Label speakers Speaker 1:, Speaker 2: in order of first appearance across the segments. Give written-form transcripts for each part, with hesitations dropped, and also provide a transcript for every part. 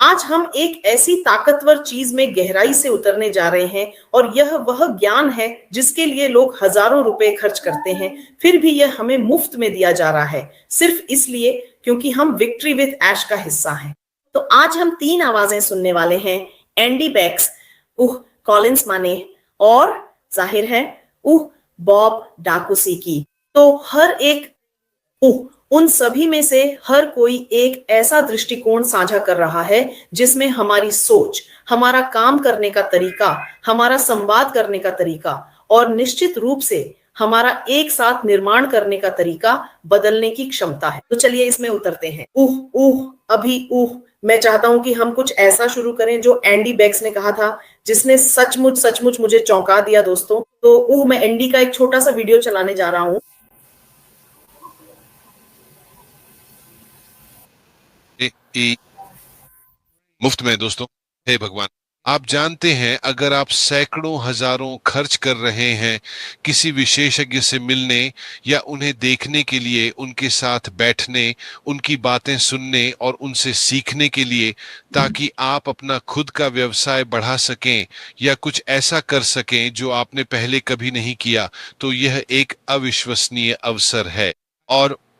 Speaker 1: आज हम एक ऐसी ताकतवर चीज में गहराई से उतरने जा रहे हैं और यह वह ज्ञान है जिसके लिए लोग हजारों रुपए खर्च करते हैं, फिर भी यह हमें मुफ्त में दिया जा रहा है, सिर्फ इसलिए क्योंकि हम विक्ट्री विद ऐश का हिस्सा हैं। तो आज हम तीन आवाजें सुनने वाले हैं, एंडी बैक्स, कॉलिंस माने, और जाहिर है बॉब डाकुसी की। तो हर एक उन सभी में से हर कोई एक ऐसा दृष्टिकोण साझा कर रहा है जिसमें हमारी सोच, हमारा काम करने का तरीका, हमारा संवाद करने का तरीका और निश्चित रूप से हमारा एक साथ निर्माण करने का तरीका बदलने की क्षमता है। तो चलिए इसमें उतरते हैं। मैं चाहता हूं कि हम कुछ ऐसा शुरू करें जो एंडी बैक्स ने कहा था, जिसने सचमुच सचमुच मुझे चौंका दिया दोस्तों। तो मैं एंडी का एक छोटा सा वीडियो चलाने जा रहा हूं।
Speaker 2: मुफ्त में दोस्तों। हे भगवान, आप जानते हैं अगर आप सैकड़ों हजारों खर्च कर रहे हैं किसी विशेषज्ञ से मिलने या उन्हें देखने के लिए, उनके साथ बैठने, उनकी बातें सुनने और उनसे सीखने के लिए, ताकि आप अपना खुद का व्यवसाय बढ़ा सकें या कुछ ऐसा कर सकें जो आपने पहले कभी नहीं किया, तो यह एक अविश्वसनीय अवसर है।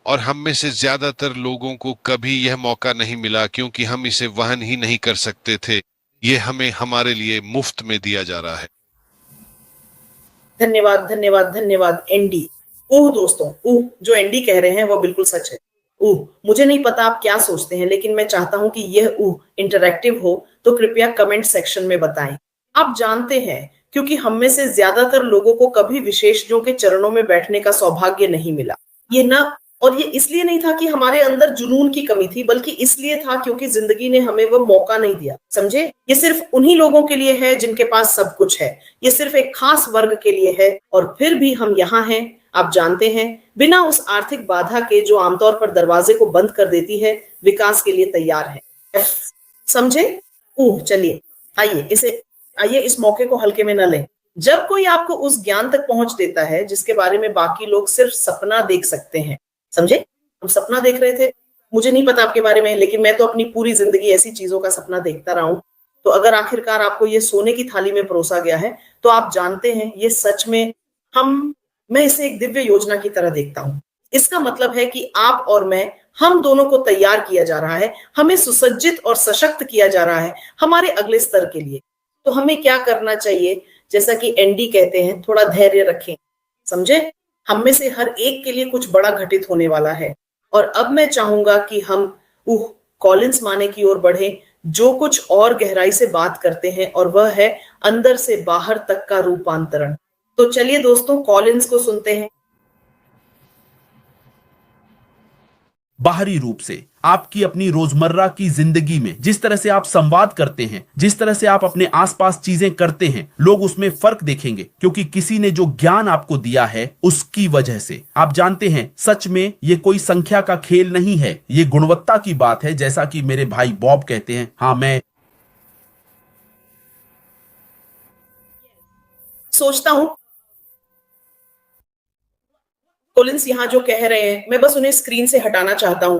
Speaker 2: और हम में से ज्यादातर लोगों को कभी यह मौका नहीं मिला क्योंकि हम इसे वहन ही नहीं कर सकते थे। ये हमें हमारे लिए मुफ्त में दिया जा रहा है।
Speaker 1: धन्यवाद धन्यवाद धन्यवाद एंडी। दोस्तों, जो एंडी कह रहे हैं वो बिल्कुल सच है। मुझे नहीं पता आप क्या सोचते हैं, लेकिन मैं चाहता हूं कि यह इंटरैक्टिव हो, तो कृपया कमेंट सेक्शन में बताएं। आप जानते हैं, क्योंकि हम में से ज्यादातर लोगों को कभी विशेषज्ञों के चरणों में बैठने का सौभाग्य नहीं मिला। ये इसलिए नहीं था कि हमारे अंदर जुनून की कमी थी, बल्कि इसलिए था क्योंकि जिंदगी ने हमें वो मौका नहीं दिया। समझे? ये सिर्फ उन्हीं लोगों के लिए है जिनके पास सब कुछ है। ये सिर्फ एक खास वर्ग के लिए है, और फिर भी हम यहाँ हैं, आप जानते हैं, बिना उस आर्थिक बाधा के जो आमतौर पर दरवाजे को बंद कर देती है, विकास के लिए तैयार है। समझे? चलिए, आइए इस मौके को हल्के में न लें। जब कोई आपको उस ज्ञान तक पहुंच देता है जिसके बारे में बाकी लोग सिर्फ सपना देख सकते हैं। समझे? हम सपना देख रहे थे। मुझे नहीं पता आपके बारे में, लेकिन मैं तो अपनी पूरी जिंदगी ऐसी चीजों का सपना देखता रहा हूं। तो अगर आखिरकार आपको ये सोने की थाली में परोसा गया है, तो आप जानते हैं ये सच में मैं इसे एक दिव्य योजना की तरह देखता हूं। इसका मतलब है कि आप और मैं, हम दोनों को तैयार किया जा रहा है, हमें सुसज्जित और सशक्त किया जा रहा है हमारे अगले स्तर के लिए। तो हमें क्या करना चाहिए? जैसा कि एंडी कहते हैं, थोड़ा धैर्य रखें। समझे? हम में से हर एक के लिए कुछ बड़ा घटित होने वाला है। और अब मैं चाहूंगा कि हम कॉलिंस माने की ओर बढ़े, जो कुछ और गहराई से बात करते हैं, और वह है अंदर से बाहर तक का रूपांतरण। तो चलिए दोस्तों, कॉलिंस को सुनते हैं।
Speaker 3: बाहरी रूप से आपकी अपनी रोजमर्रा की जिंदगी में जिस तरह से आप संवाद करते हैं, जिस तरह से आप अपने आसपास चीजें करते हैं, लोग उसमें फर्क देखेंगे, क्योंकि किसी ने जो ज्ञान आपको दिया है उसकी वजह से। आप जानते हैं, सच में ये कोई संख्या का खेल नहीं है, ये गुणवत्ता की बात है। जैसा कि मेरे भाई बॉब कहते हैं, हाँ, मैं
Speaker 1: सोचता हूं कोलिंस यहाँ जो कह रहे हैं, मैं बस उन्हें स्क्रीन से हटाना चाहता हूं।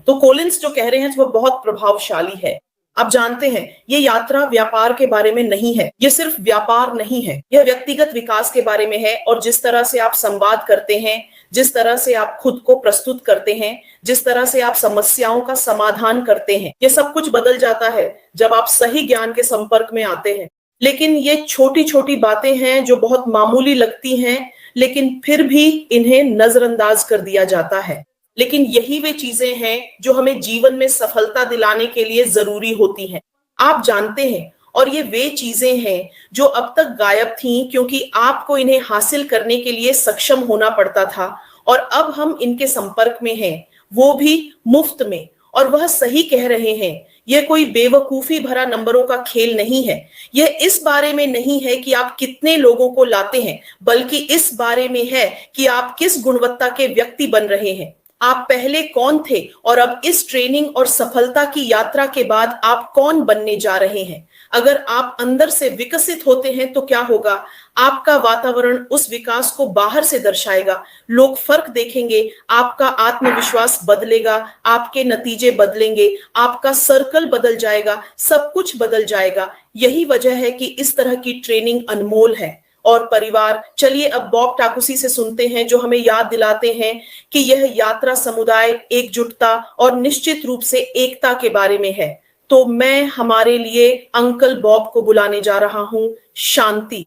Speaker 1: तो कोलिंस जो कह रहे हैं वो बहुत प्रभावशाली है। आप जानते हैं, ये यात्रा व्यापार के बारे में नहीं है। ये सिर्फ व्यापार नहीं है, यह व्यक्तिगत विकास के बारे में है। और जिस तरह से आप संवाद करते हैं, जिस तरह से आप खुद को प्रस्तुत करते हैं, जिस तरह से आप समस्याओं का समाधान करते हैं, ये सब कुछ बदल जाता है जब आप सही ज्ञान के संपर्क में आते हैं। लेकिन ये छोटी छोटी बातें हैं जो बहुत मामूली लगती हैं, लेकिन फिर भी इन्हें नजरअंदाज कर दिया जाता है। लेकिन यही वे चीजें हैं जो हमें जीवन में सफलता दिलाने के लिए जरूरी होती हैं। आप जानते हैं, और ये वे चीजें हैं जो अब तक गायब थीं, क्योंकि आपको इन्हें हासिल करने के लिए सक्षम होना पड़ता था। और अब हम इनके संपर्क में हैं, वो भी मुफ्त में। और वह सही कह रहे हैं, यह कोई बेवकूफी भरा नंबरों का खेल नहीं है। यह इस बारे में नहीं है कि आप कितने लोगों को लाते हैं, बल्कि इस बारे में है कि आप किस गुणवत्ता के व्यक्ति बन रहे हैं। आप पहले कौन थे और अब इस ट्रेनिंग और सफलता की यात्रा के बाद आप कौन बनने जा रहे हैं। अगर आप अंदर से विकसित होते हैं तो क्या होगा, आपका वातावरण उस विकास को बाहर से दर्शाएगा, लोग फर्क देखेंगे, आपका आत्मविश्वास बदलेगा, आपके नतीजे बदलेंगे, आपका सर्कल बदल जाएगा, सब कुछ बदल जाएगा। यही वजह है कि इस तरह की ट्रेनिंग अनमोल है। और परिवार, चलिए अब बॉब टाकुसी से सुनते हैं जो हमें याद दिलाते हैं कि यह यात्रा समुदाय, एकजुटता और निश्चित रूप से एकता के बारे में है। तो मैं हमारे लिए अंकल बॉब को बुलाने जा रहा हूं। शांति।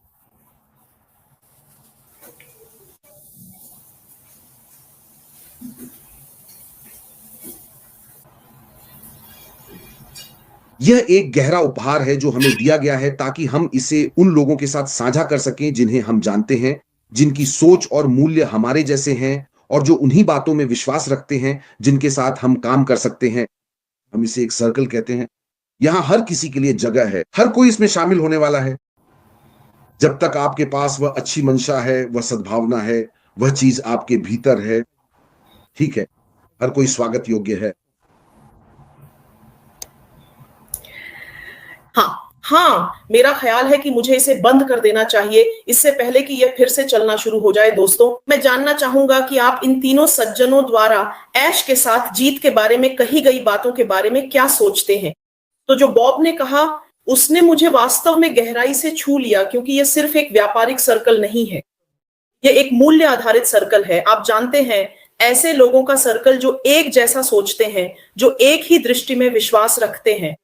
Speaker 4: यह एक गहरा उपहार है जो हमें दिया गया है ताकि हम इसे उन लोगों के साथ साझा कर सकें जिन्हें हम जानते हैं, जिनकी सोच और मूल्य हमारे जैसे हैं और जो उन्हीं बातों में विश्वास रखते हैं जिनके साथ हम काम कर सकते हैं। हम इसे एक सर्कल कहते हैं। यहाँ हर किसी के लिए जगह है, हर कोई इसमें शामिल होने वाला है। जब तक आपके पास वह अच्छी मंशा है, वह सद्भावना है, वह चीज आपके भीतर है, ठीक है, हर कोई स्वागत योग्य है।
Speaker 1: हाँ, मेरा ख्याल है कि मुझे इसे बंद कर देना चाहिए इससे पहले कि यह फिर से चलना शुरू हो जाए। दोस्तों, मैं जानना चाहूंगा कि आप इन तीनों सज्जनों द्वारा ऐश के साथ जीत के बारे में कही गई बातों के बारे में क्या सोचते हैं। तो जो बॉब ने कहा, उसने मुझे वास्तव में गहराई से छू लिया, क्योंकि यह सिर्फ एक व्यापारिक सर्कल नहीं है, यह एक मूल्य आधारित सर्कल है। आप जानते हैं, ऐसे लोगों का सर्कल जो एक जैसा सोचते हैं, जो एक ही दृष्टि में विश्वास रखते हैं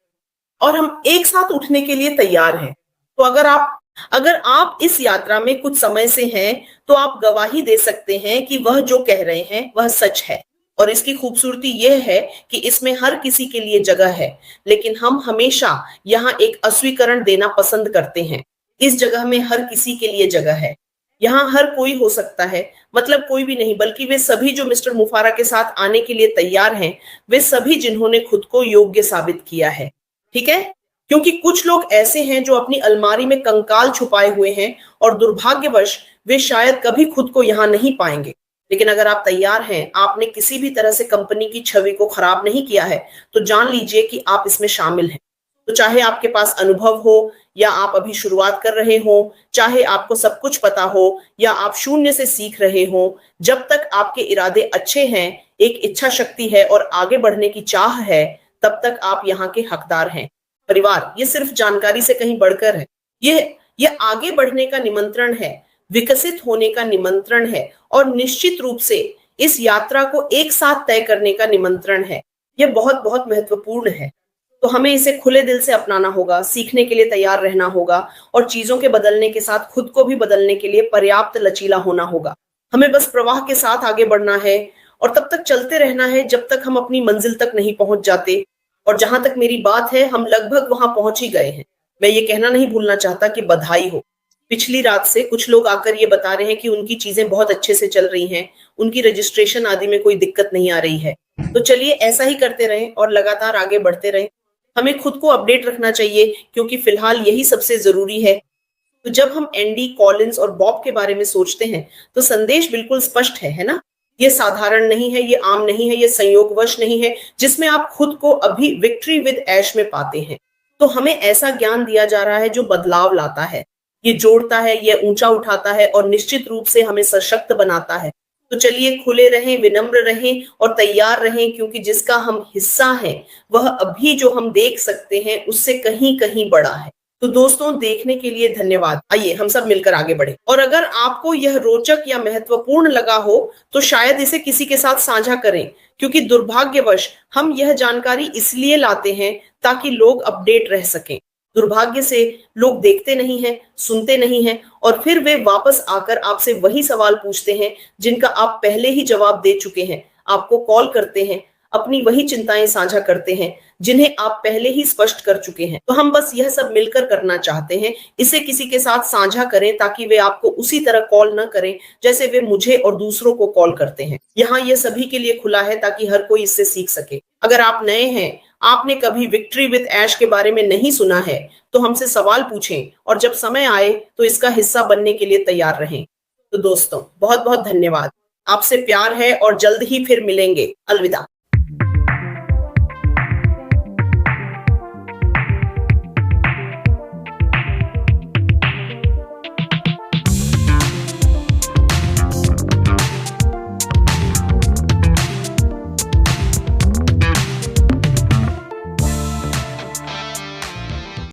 Speaker 1: और हम एक साथ उठने के लिए तैयार हैं। तो अगर आप इस यात्रा में कुछ समय से हैं, तो आप गवाही दे सकते हैं कि वह जो कह रहे हैं वह सच है। और इसकी खूबसूरती यह है कि इसमें हर किसी के लिए जगह है, लेकिन हम हमेशा यहाँ एक अस्वीकरण देना पसंद करते हैं। इस जगह में हर किसी के लिए जगह है। यहाँ हर कोई हो सकता है, मतलब कोई भी नहीं, बल्कि वे सभी जो मिस्टर मुफारा के साथ आने के लिए तैयार हैं, वे सभी जिन्होंने खुद को योग्य साबित किया है। ठीक है, क्योंकि कुछ लोग ऐसे हैं जो अपनी अलमारी में कंकाल छुपाए हुए हैं और दुर्भाग्यवश वे शायद कभी खुद को यहां नहीं पाएंगे। लेकिन अगर आप तैयार हैं, आपने किसी भी तरह से कंपनी की छवि को खराब नहीं किया है, तो जान लीजिए कि आप इसमें शामिल हैं। तो चाहे आपके पास अनुभव हो या आप अभी शुरुआत कर रहे हो, चाहे आपको सब कुछ पता हो या आप शून्य से सीख रहे हो, जब तक आपके इरादे अच्छे हैं, एक इच्छा शक्ति है और आगे बढ़ने की चाह है, तब तक आप यहाँ के हकदार हैं। परिवार, ये सिर्फ जानकारी से कहीं बढ़कर है। ये आगे बढ़ने का निमंत्रण है, विकसित होने का निमंत्रण है और निश्चित रूप से इस यात्रा को एक साथ तय करने का निमंत्रण है। यह बहुत बहुत महत्वपूर्ण है। तो हमें इसे खुले दिल से अपनाना होगा, सीखने के लिए तैयार रहना होगा और चीजों के बदलने के साथ खुद को भी बदलने के लिए पर्याप्त लचीला होना होगा। हमें बस प्रवाह के साथ आगे बढ़ना है और तब तक चलते रहना है जब तक हम अपनी मंजिल तक नहीं पहुंच जाते। और जहां तक मेरी बात है, हम लगभग वहां पहुंच ही गए हैं। मैं ये कहना नहीं भूलना चाहता कि बधाई हो। पिछली रात से कुछ लोग आकर ये बता रहे हैं कि उनकी चीजें बहुत अच्छे से चल रही हैं, उनकी रजिस्ट्रेशन आदि में कोई दिक्कत नहीं आ रही है। तो चलिए ऐसा ही करते रहें और लगातार आगे बढ़ते रहें। हमें खुद को अपडेट रखना चाहिए, क्योंकि फिलहाल यही सबसे जरूरी है। तो जब हम एंडी, कॉलिंस और बॉब के बारे में सोचते हैं, तो संदेश बिल्कुल स्पष्ट है ना? ये साधारण नहीं है, ये आम नहीं है, ये संयोगवश नहीं है जिसमें आप खुद को अभी विक्ट्री विद ऐश में पाते हैं। तो हमें ऐसा ज्ञान दिया जा रहा है जो बदलाव लाता है, ये जोड़ता है, ये ऊंचा उठाता है और निश्चित रूप से हमें सशक्त बनाता है। तो चलिए खुले रहें, विनम्र रहें और तैयार रहें, क्योंकि जिसका हम हिस्सा हैं वह अभी जो हम देख सकते हैं उससे कहीं कहीं बड़ा है। तो दोस्तों, देखने के लिए धन्यवाद। आइए हम सब मिलकर आगे बढ़े। और अगर आपको यह रोचक या महत्वपूर्ण लगा हो तो शायद इसे किसी के साथ साझा करें, क्योंकि दुर्भाग्यवश हम यह जानकारी इसलिए लाते हैं ताकि लोग अपडेट रह सकें। दुर्भाग्य से लोग देखते नहीं हैं, सुनते नहीं हैं और फिर वे वापस आकर आपसे वही सवाल पूछते हैं जिनका आप पहले ही जवाब दे चुके हैं। आपको कॉल करते हैं, अपनी वही चिंताएं साझा करते हैं जिन्हें आप पहले ही स्पष्ट कर चुके हैं। तो हम बस यह सब मिलकर करना चाहते हैं। इसे किसी के साथ साझा करें ताकि वे आपको उसी तरह कॉल न करें जैसे वे मुझे और दूसरों को कॉल करते हैं। यहाँ यह सभी के लिए खुला है ताकि हर कोई इससे सीख सके। अगर आप नए हैं, आपने कभी विक्ट्री विद ऐश के बारे में नहीं सुना है, तो हमसे सवाल पूछें और जब समय आए तो इसका हिस्सा बनने के लिए तैयार रहें। तो दोस्तों, बहुत बहुत धन्यवाद। आपसे प्यार है और जल्द ही फिर मिलेंगे। अलविदा।